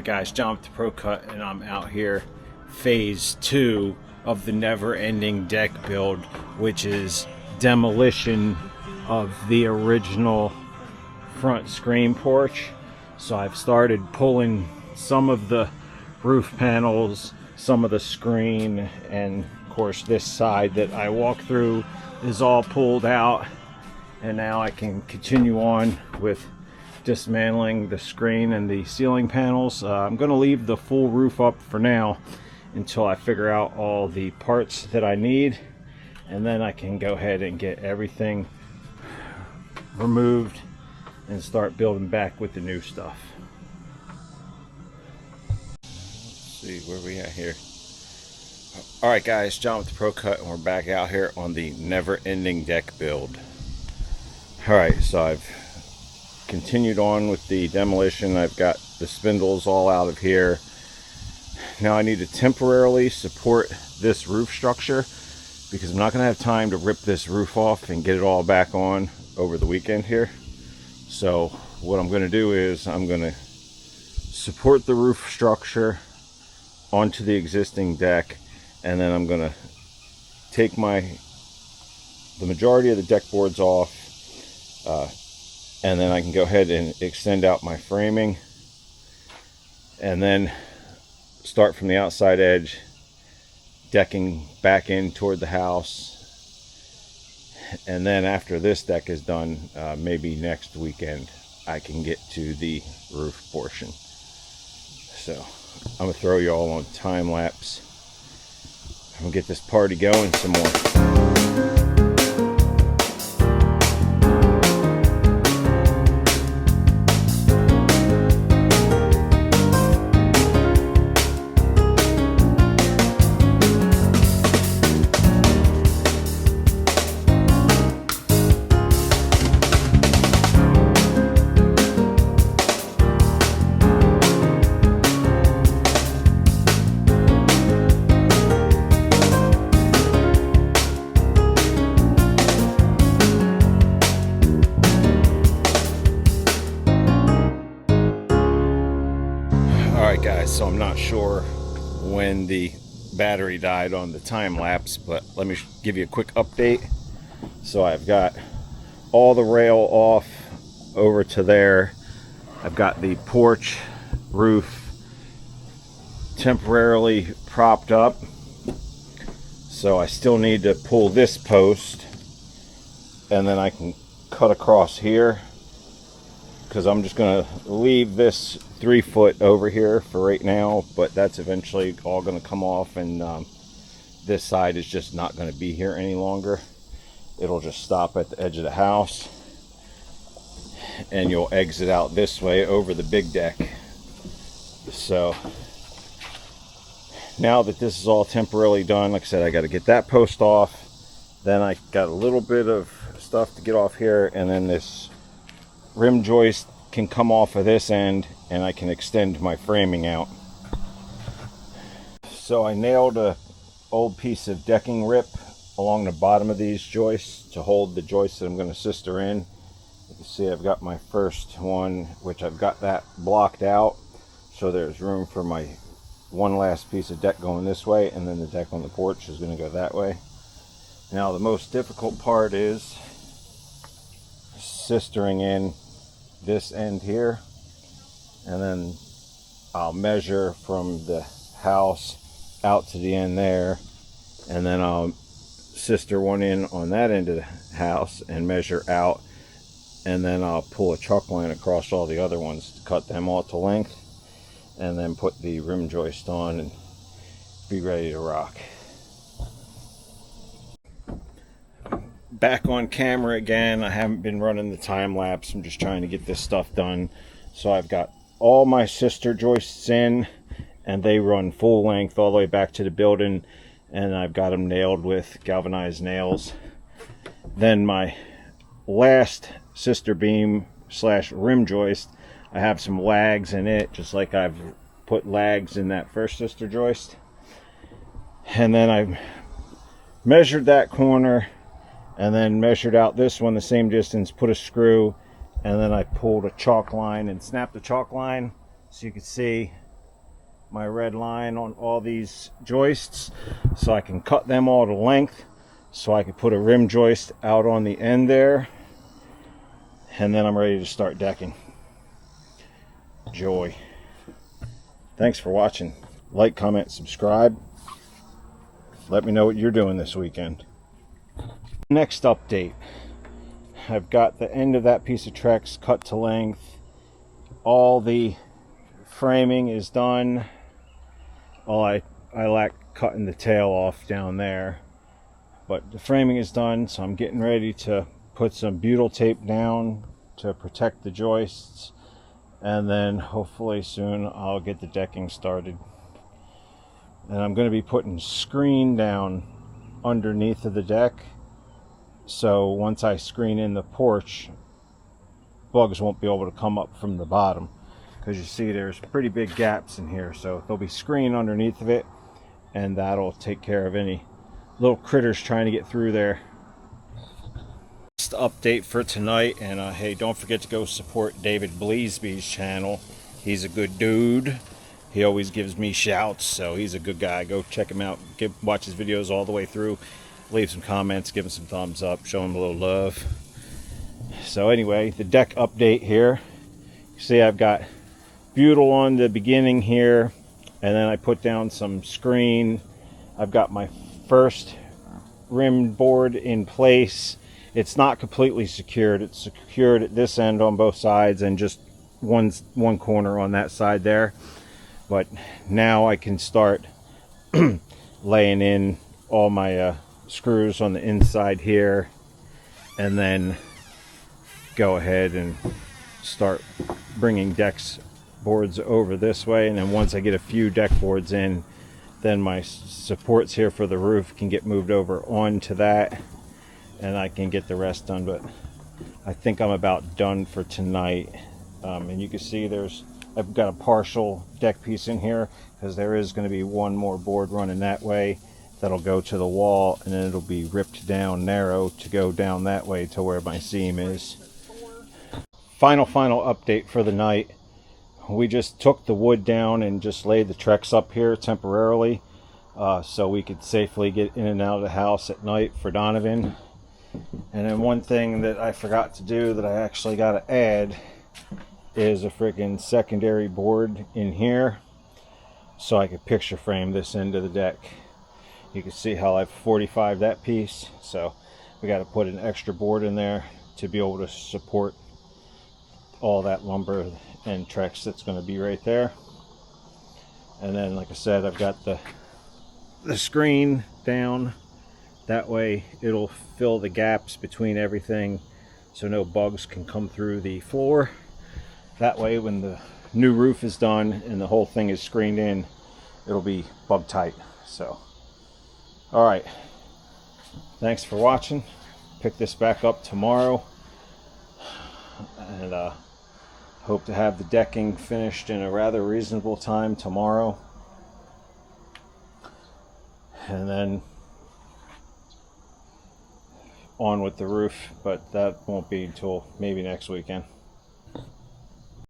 Guys, John with the ProCut, and I'm out here phase 2 of the never-ending deck build, which is demolition of the original front screen porch. So I've started pulling some of the roof panels, some of the screen, and of course this side that I walk through is all pulled out, and now I can continue on with dismantling the screen and the ceiling panels. I'm going to leave the full roof up for now until I figure out all the parts that I need, and then I can go ahead and get everything removed and start building back with the new stuff. Let's see where we at here. Alright guys, John with the ProCut, and we're back out here on the never-ending deck build. Alright, so I've continued on with the demolition. I've got the spindles all out of here. Now I need to temporarily support this roof structure because I'm not going to have time to rip this roof off and get it all back on over the weekend here. So what I'm going to do is I'm going to support the roof structure onto the existing deck, and then I'm going to take the majority of the deck boards off, and then I can go ahead and extend out my framing, and then start from the outside edge, decking back in toward the house. And then after this deck is done, maybe next weekend, I can get to the roof portion. So I'm gonna throw you all on time lapse. I'm gonna get this party going some more. Alright guys, so I'm not sure when the battery died on the time lapse, but let me give you a quick update. So I've got all the rail off over to there. I've got the porch roof temporarily propped up. So I still need to pull this post, and then I can cut across here, because I'm just going to leave this 3 foot over here for right now, but that's eventually all going to come off, and this side is just not going to be here any longer. It'll just stop at the edge of the house, and you'll exit out this way over the big deck. So now that this is all temporarily done, like I said, I got to get that post off, then I got a little bit of stuff to get off here, and then this rim joist can come off of this end, and I can extend my framing out. So I nailed a old piece of decking rip along the bottom of these joists to hold the joists that I'm going to sister in. You can see I've got my first one, which I've got that blocked out, so there's room for my one last piece of deck going this way, and then the deck on the porch is going to go that way. Now the most difficult part is sistering in this end here, and then I'll measure from the house out to the end there, and then I'll sister one in on that end of the house and measure out, and then I'll pull a chalk line across all the other ones to cut them all to length, and then put the rim joist on and be ready to rock. Back on camera again. I haven't been running the time lapse. I'm just trying to get this stuff done. So I've got all my sister joists in, and they run full length all the way back to the building, and I've got them nailed with galvanized nails. Then my last sister beam slash rim joist, I have some lags in it, just like I've put lags in that first sister joist. And then I've measured that corner, and then measured out this one the same distance, put a screw, and then I pulled a chalk line and snapped the chalk line, so you can see my red line on all these joists so I can cut them all to length so I can put a rim joist out on the end there, and then I'm ready to start decking. Joy. Thanks for watching. Like, comment, subscribe. Let me know what you're doing this weekend. Next update. I've got the end of that piece of Trex cut to length. All the framing is done. All I lack cutting the tail off down there. But the framing is done, so I'm getting ready to put some butyl tape down to protect the joists. And then hopefully soon I'll get the decking started. And I'm going to be putting screen down underneath of the deck. So once I screen in the porch, bugs won't be able to come up from the bottom, because you see there's pretty big gaps in here. So there'll be screen underneath of it, and that'll take care of any little critters trying to get through there. Just update for tonight, and hey, don't forget to go support David Bleasby's channel. He's a good dude. He always gives me shouts, so he's a good guy. Go check him out. Watch his videos all the way through. Leave some comments, give him some thumbs up, show him a little love. So anyway, the deck update here. You see I've got butyl on the beginning here, and then I put down some screen. I've got my first rim board in place. It's not completely secured. It's secured at this end on both sides and just one corner on that side there. But now I can start laying in all my screws on the inside here, and then go ahead and start bringing boards over this way. And then once I get a few deck boards in, then my supports here for the roof can get moved over onto that, and I can get the rest done. But I think I'm about done for tonight. And you can see I've got a partial deck piece in here, because there is going to be one more board running that way that'll go to the wall, and then it'll be ripped down narrow to go down that way to where my seam is. Final update for the night. We just took the wood down and just laid the Trex up here temporarily, so we could safely get in and out of the house at night for Donovan. And then one thing that I forgot to do that I actually got to add is a freaking secondary board in here, so I could picture frame this into the deck. You can see how I've 45'd that piece, so we got to put an extra board in there to be able to support all that lumber and Trex that's going to be right there. And then, like I said, I've got the screen down. That way it'll fill the gaps between everything, so no bugs can come through the floor. That way when the new roof is done and the whole thing is screened in, it'll be bug tight. So all right, thanks for watching. Pick this back up tomorrow, and hope to have the decking finished in a rather reasonable time tomorrow, and then on with the roof. But that won't be until maybe next weekend.